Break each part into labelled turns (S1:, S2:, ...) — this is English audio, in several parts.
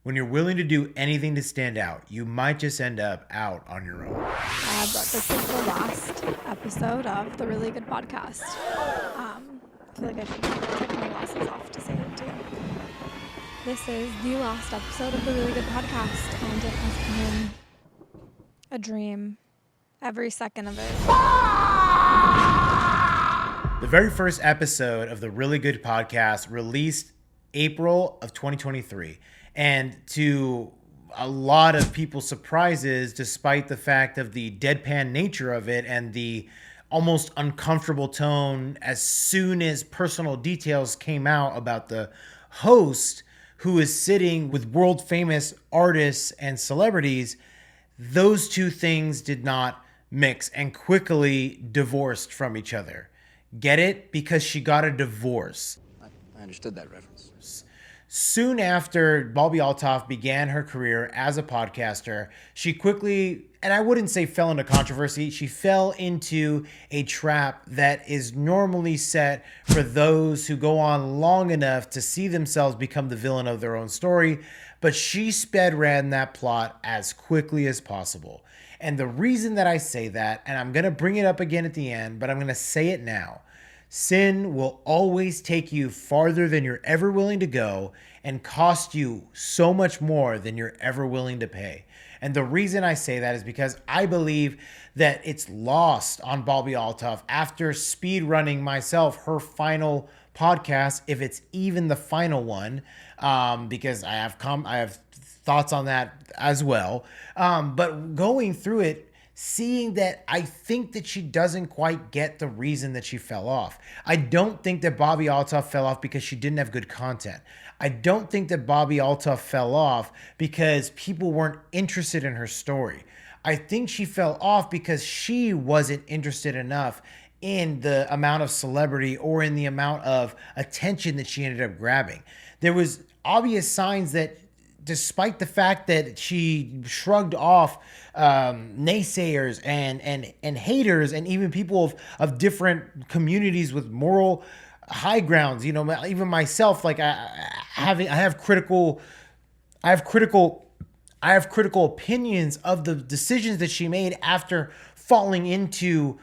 S1: When you're willing to do anything to stand out, you might just end up out on your own.
S2: But this is the last episode of the Really Good Podcast. I feel like I should take my glasses off to say it too. This is the last episode of the Really Good Podcast, and it has been a dream. Every second of it.
S1: The very first episode of the Really Good Podcast released April of 2023. And to a lot of people's surprises, despite the fact of the deadpan nature of it and the almost uncomfortable tone as soon as personal details came out about the host who is sitting with world famous artists and celebrities, those two things did not mix and quickly divorced from each other. Get it? Because she got a divorce.
S3: I understood that reference.
S1: Soon after Bobbi Althoff began her career as a podcaster, she quickly, and I wouldn't say fell into controversy, she fell into a trap that is normally set for those who go on long enough to see themselves become the villain of their own story, but she ran that plot as quickly as possible. And the reason that I say that, and I'm going to bring it up again at the end, but I'm going to say it now. Sin will always take you farther than you're ever willing to go and cost you so much more than you're ever willing to pay. And the reason I say that is because I believe that it's lost on Bobbi Althoff after speed running myself her final podcast, if it's even the final one, because I have thoughts on that as well. But going through it, seeing that I think that she doesn't quite get the reason that she fell off. I don't think that Bobbi Althoff fell off because she didn't have good content. I don't think that Bobbi Althoff fell off because people weren't interested in her story. I think she fell off because she wasn't interested enough in the amount of celebrity or in the amount of attention that she ended up grabbing. There was obvious signs that despite the fact that she shrugged off naysayers and haters and even people of different communities with moral high grounds, you know, even myself, like I have critical opinions of the decisions that she made after falling into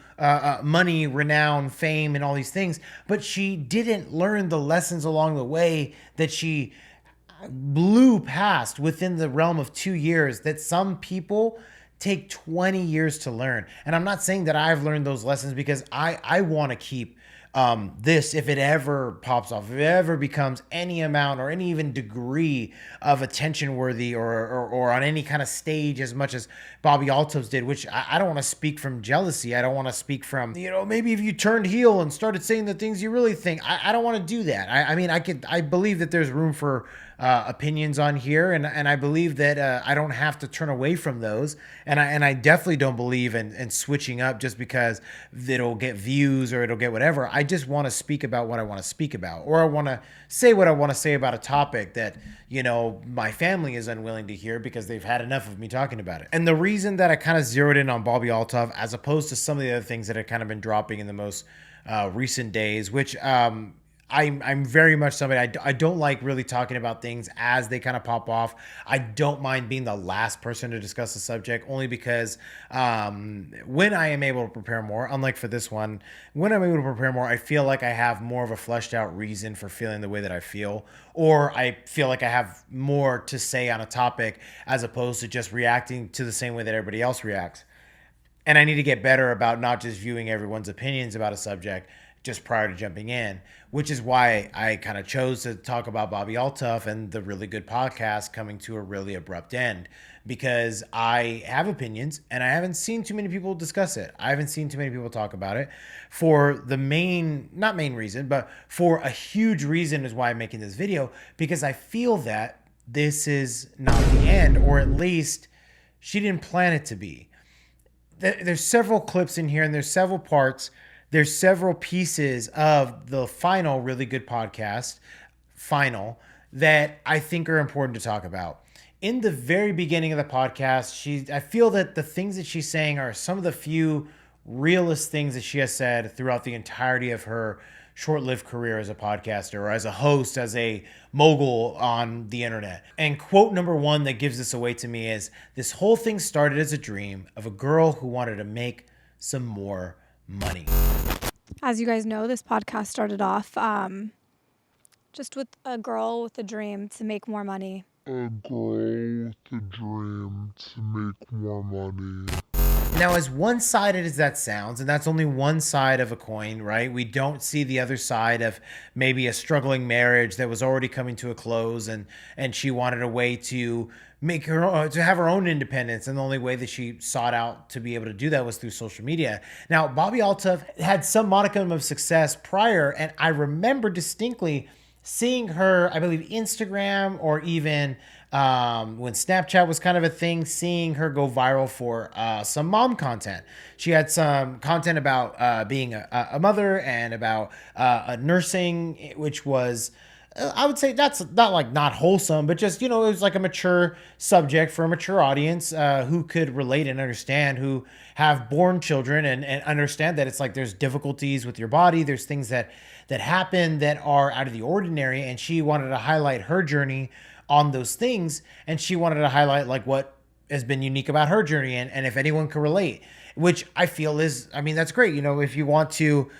S1: money, renown, fame, and all these things. But she didn't learn the lessons along the way that she blew past within the realm of 2 years that some people take 20 years to learn. And I'm not saying that I've learned those lessons because I want to keep this, if it ever pops off, if it ever becomes any amount or any even degree of attention worthy or on any kind of stage as much as Bobbi Althoff's did, which I don't want to speak from jealousy. I don't want to speak from, you know, maybe if you turned heel and started saying the things you really think. I don't want to do that. I believe that there's room for opinions on here, and I believe that I don't have to turn away from those, and I definitely don't believe in switching up just because it'll get views or it'll get whatever. I just want to speak about what I want to speak about, or I want to say what I want to say about a topic that, you know, my family is unwilling to hear because they've had enough of me talking about it. And the reason that I kind of zeroed in on Bobbi Althoff as opposed to some of the other things that have kind of been dropping in the most recent days, which I'm very much somebody, I don't like really talking about things as they kind of pop off. I don't mind being the last person to discuss the subject, only because when I am able to prepare more, unlike for this one, when I'm able to prepare more, I feel like I have more of a fleshed out reason for feeling the way that I feel, or I feel like I have more to say on a topic as opposed to just reacting to the same way that everybody else reacts. And I need to get better about not just viewing everyone's opinions about a subject just prior to jumping in, which is why I kind of chose to talk about Bobbi Althoff and the Really Good Podcast coming to a really abrupt end, because I have opinions and I haven't seen too many people discuss it. I haven't seen too many people talk about it for the not main reason, but for a huge reason is why I'm making this video, because I feel that this is not the end, or at least she didn't plan it to be. There's several clips in here and there's several parts. There's several pieces of the final Really Good Podcast that I think are important to talk about. In the very beginning of the podcast, I feel that the things that she's saying are some of the few realest things that she has said throughout the entirety of her short-lived career as a podcaster or as a host, as a mogul on the internet. And quote number one that gives this away to me is, this whole thing started as a dream of a girl who wanted to make some more money.
S2: As you guys know, this podcast started off just with a girl with a dream to make more money.
S4: A girl with a dream to make more money.
S1: Now, as one-sided as that sounds, and that's only one side of a coin, right? We don't see the other side of maybe a struggling marriage that was already coming to a close, and she wanted a way to make her to have her own independence, and the only way that she sought out to be able to do that was through social media. Now, Bobbi Altov had some modicum of success prior, and I remember distinctly seeing her, I believe, Instagram or even when Snapchat was kind of a thing, seeing her go viral for some mom content. She had some content about being a mother and about nursing, which was, I would say that's not wholesome, but just, it was like a mature subject for a mature audience who could relate and understand, who have born children and understand that it's like there's difficulties with your body. There's things that happen that are out of the ordinary. And she wanted to highlight her journey on those things. And she wanted to highlight like what has been unique about her journey. And if anyone can relate, which I feel is, that's great. If you want to,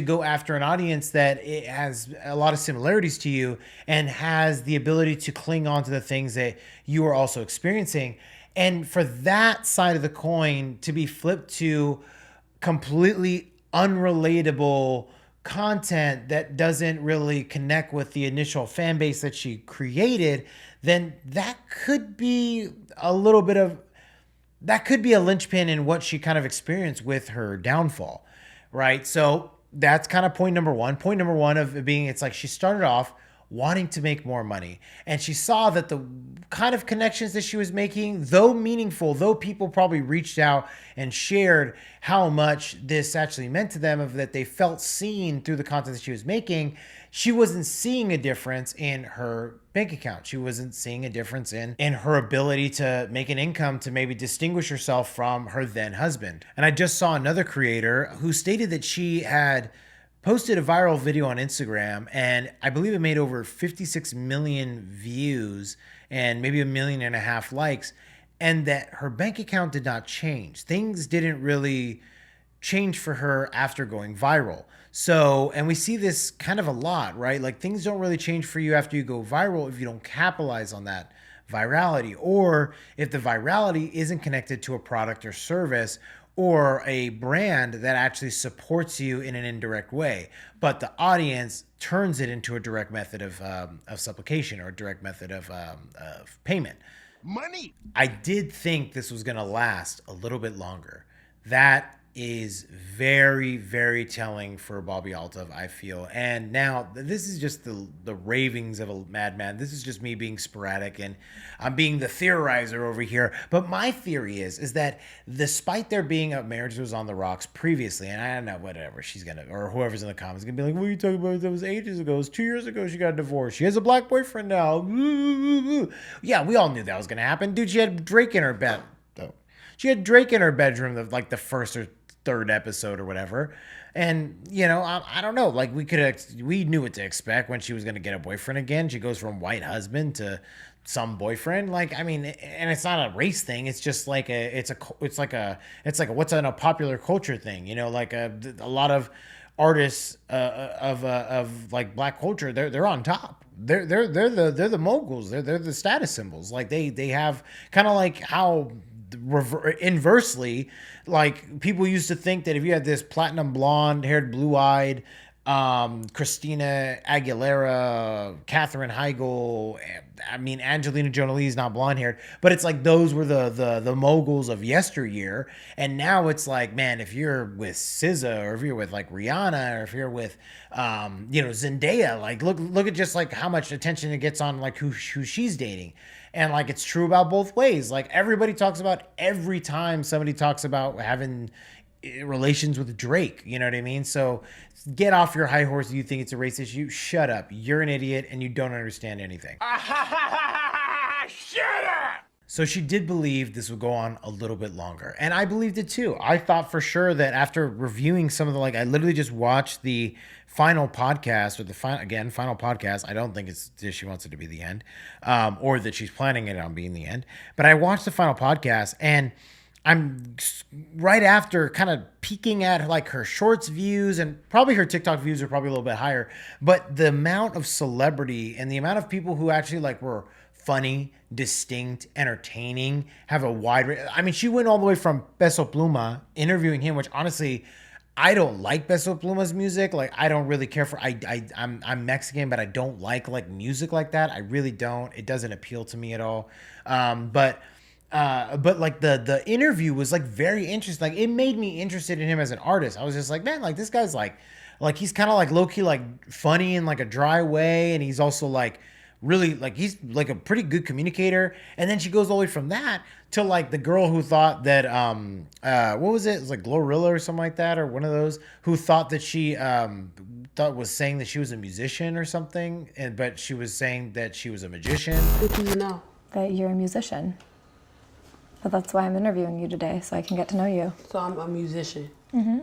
S1: go after an audience that it has a lot of similarities to you and has the ability to cling on to the things that you are also experiencing. And for that side of the coin to be flipped to completely unrelatable content that doesn't really connect with the initial fan base that she created, then that could be a linchpin in what she kind of experienced with her downfall. Right. So that's kind of point number one. Point number one of it being, it's like she started off wanting to make more money. And she saw that the kind of connections that she was making, though meaningful, though people probably reached out and shared how much this actually meant to them, of that they felt seen through the content that she was making, she wasn't seeing a difference in her bank account. She wasn't seeing a difference in her ability to make an income to maybe distinguish herself from her then husband. And I just saw another creator who stated that she had posted a viral video on Instagram, and I believe it made over 56 million views and maybe 1.5 million likes, and that her bank account did not change. Things didn't really change for her after going viral. So, and we see this kind of a lot, right? Like, things don't really change for you after you go viral if you don't capitalize on that virality, or if the virality isn't connected to a product or service or a brand that actually supports you in an indirect way, but the audience turns it into a direct method of supplication or a direct method of payment.
S4: Money!
S1: I did think this was going to last a little bit longer. That is very, very telling for Bobbi Altov, I feel. And now this is just the ravings of a madman. This is just me being sporadic, and I'm being the theorizer over here. But my theory is that despite there being a marriage that was on the rocks previously, and I don't know, whatever, she's going to, or whoever's in the comments, going to be like, what are you talking about? That was ages ago. It was 2 years ago she got divorced. She has a black boyfriend now. Yeah, we all knew that was going to happen. Dude, she had Drake in her bed. She had Drake in her bedroom the first or third episode or whatever. And, I don't know, like we knew what to expect when she was going to get a boyfriend again. She goes from white husband to some boyfriend. And it's not a race thing. It's just like it's like a what's in a popular culture thing, like a lot of artists of like black culture, they're on top. They're the moguls. They're the status symbols. Like they have kind of like how inversely, like people used to think that if you had this platinum blonde haired, blue-eyed Christina Aguilera, Katherine Heigl, Angelina Jolie is not blonde haired, but it's like those were the moguls of yesteryear. And now it's like, man, if you're with SZA, or if you're with like Rihanna, or if you're with Zendaya, like look at just like how much attention it gets on like who she's dating. And like, it's true about both ways. Like, everybody talks about every time somebody talks about having relations with Drake, you know what I mean? So get off your high horse. You think it's a race issue? Shut up. You're an idiot and you don't understand anything.
S4: Shut up!
S1: So she did believe this would go on a little bit longer. And I believed it too. I thought for sure that after reviewing some of the, like, I literally just watched the final podcast or the final podcast. I don't think it's she wants it to be the end, or that she's planning it on being the end. But I watched the final podcast, and I'm right after kind of peeking at like her shorts views, and probably her TikTok views are probably a little bit higher. But the amount of celebrity and the amount of people who actually like were funny, distinct, entertaining, have a wide. I mean, she went all the way from Peso Pluma interviewing him, which honestly, I don't like Peso Pluma's music. Like, I don't really care for. I'm Mexican, but I don't like music like that. I really don't. It doesn't appeal to me at all. But like the interview was like very interesting. Like, it made me interested in him as an artist. I was just like, man, like this guy's like he's kind of like low key like funny in like a dry way, and he's also like really like he's like a pretty good communicator. And then she goes all the way from that to like the girl who thought that what was it? It was like Glorilla or something like that, or one of those, who thought that she thought was saying that she was a musician or something, but she was saying that she was a magician.
S5: What do you know?
S6: That you're a musician. But that's why I'm interviewing you today, so I can get to know you.
S5: So I'm a musician.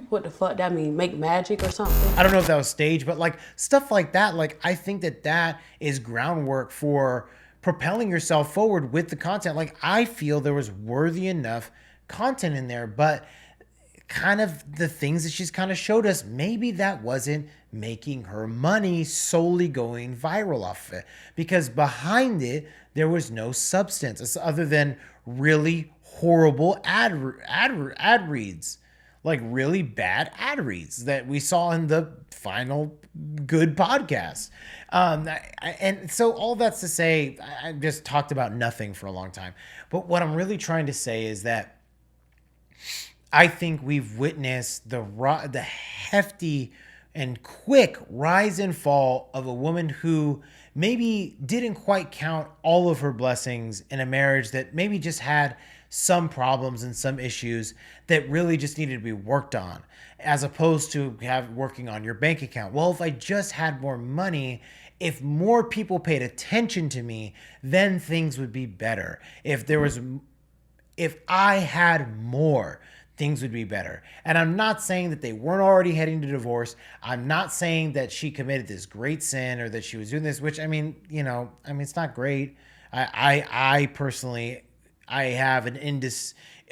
S5: What the fuck that mean? Make magic or something?
S1: I don't know if that was staged, but like stuff like that, like I think that is groundwork for propelling yourself forward with the content. Like, I feel there was worthy enough content in there, but kind of the things that she's kind of showed us, maybe that wasn't making her money solely going viral off of it, because behind it there was no substance other than really horrible ad reads, like really bad ad reads that we saw in the final good podcast. And so all that's to say, I just talked about nothing for a long time, but what I'm really trying to say is that I think we've witnessed the hefty and quick rise and fall of a woman who maybe didn't quite count all of her blessings in a marriage that maybe just had some problems and some issues that really just needed to be worked on, as opposed to working on your bank account. Well, if I just had more money, if more people paid attention to me, then things would be better. If I had more, things would be better. And I'm not saying that they weren't already heading to divorce. I'm not saying that she committed this great sin or that she was doing this, which, I mean, it's not great. I personally, I have an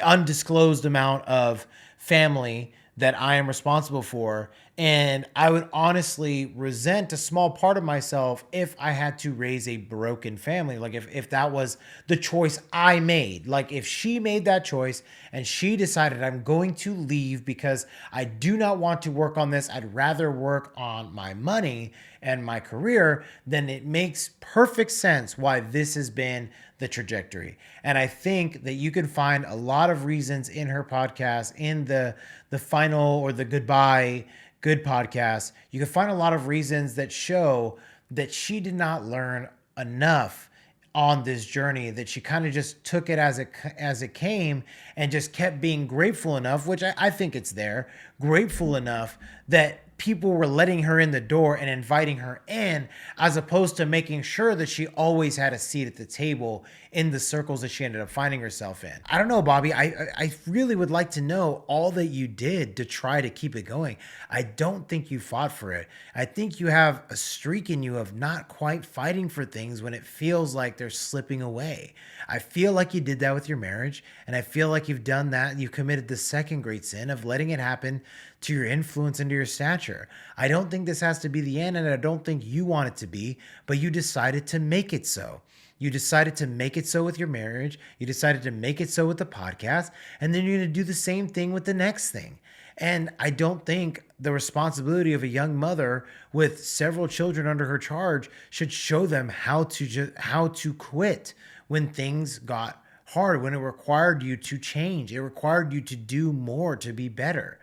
S1: undisclosed amount of family that I am responsible for. And I would honestly resent a small part of myself if I had to raise a broken family. Like if that was the choice I made, like if she made that choice and she decided I'm going to leave because I do not want to work on this, I'd rather work on my money and my career, then it makes perfect sense why this has been the trajectory. And I think that you can find a lot of reasons in her podcast, in the final or the goodbye good podcast, you can find a lot of reasons that show that she did not learn enough on this journey, that she kind of just took it as it came and just kept being grateful enough, which I think it's there, grateful enough that people were letting her in the door and inviting her in, as opposed to making sure that she always had a seat at the table in the circles that she ended up finding herself in. I don't know, Bobbi. I really would like to know all that you did to try to keep it going. I don't think you fought for it. I think you have a streak in you of not quite fighting for things when it feels like they're slipping away. I feel like you did that with your marriage, and I feel like you've done that. You committed the second great sin of letting it happen to your influence and to your stature. I don't think this has to be the end, and I don't think you want it to be, but you decided to make it so. You decided to make it so with your marriage. You decided to make it so with the podcast, and then you're going to do the same thing with the next thing. And I don't think the responsibility of a young mother with several children under her charge should show them how to quit when things got hard, when it required you to change. It required you to do more, to be better.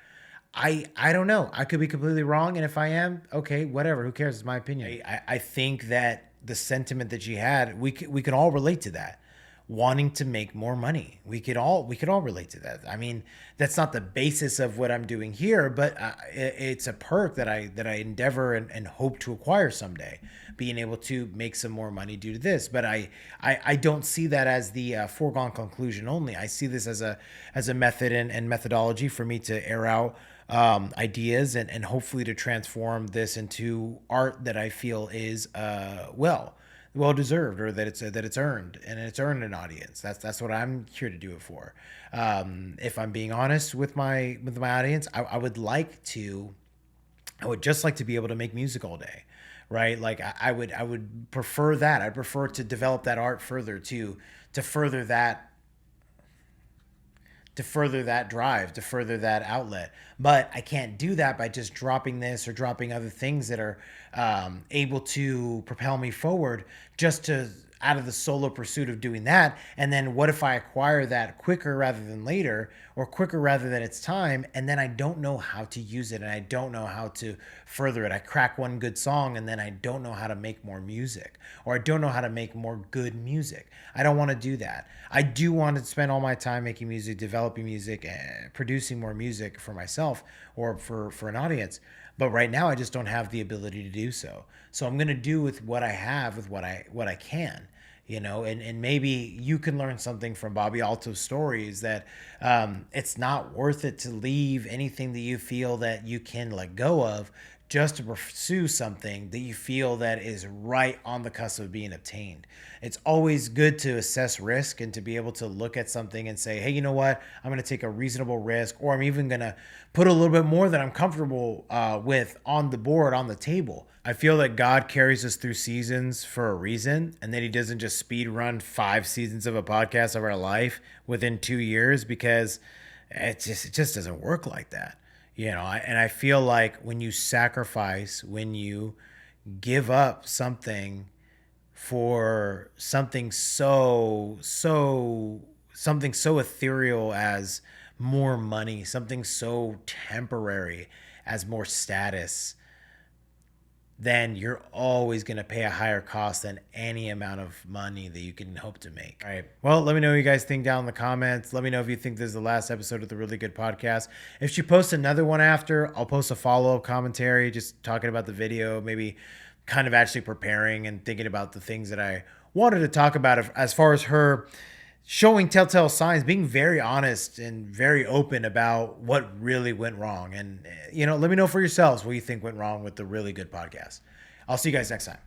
S1: I don't know. I could be completely wrong. And if I am, okay, whatever. Who cares? It's my opinion. I think that the sentiment that she had, we can all relate to that. wanting to make more money. We could all relate to that. I mean, that's not the basis of what I'm doing here, but it's a perk that I endeavor and hope to acquire someday, being able to make some more money due to this. But I don't see that as the foregone conclusion only. I see this as a method and methodology for me to air out ideas and hopefully to transform this into art that I feel is well deserved, or that it's earned, and it's earned an audience. That's what I'm here to do it for. If I'm being honest with my audience, I would just like to be able to make music all day, right? Like I would prefer that. I'd prefer to develop that art further, to further that drive, to further that outlet. But I can't do that by just dropping this or dropping other things that are able to propel me forward, just to out of the solo pursuit of doing that. And then what if I acquire that quicker rather than later, or quicker rather than it's time, and then I don't know how to use it, and I don't know how to further it. I crack one good song and then I don't know how to make more music, or I don't know how to make more good music. I don't want to do that. I do want to spend all my time making music, developing music, and producing more music for myself or for an audience. But right now I just don't have the ability to do so. So I'm going to do with what I have, with what I can, and maybe you can learn something from Bobbi Alto's stories, that it's not worth it to leave anything that you feel that you can let go of just to pursue something that you feel that is right on the cusp of being obtained. It's always good to assess risk and to be able to look at something and say, hey, you know what? I'm going to take a reasonable risk, or I'm even going to put a little bit more than I'm comfortable with on the board, on the table. I feel that God carries us through seasons for a reason, and that he doesn't just speed run 5 seasons of a podcast of our life within 2 years, because it just doesn't work like that. And I feel like when you sacrifice, when you give up something for something so ethereal as more money, something so temporary as more status, then you're always going to pay a higher cost than any amount of money that you can hope to make. All right. Well, let me know what you guys think down in the comments. Let me know if you think this is the last episode of the Really Good Podcast. If she posts another one after, I'll post a follow-up commentary just talking about the video, maybe kind of actually preparing and thinking about the things that I wanted to talk about as far as her showing telltale signs, being very honest and very open about what really went wrong. And, let me know for yourselves what you think went wrong with the Really Good Podcast. I'll see you guys next time.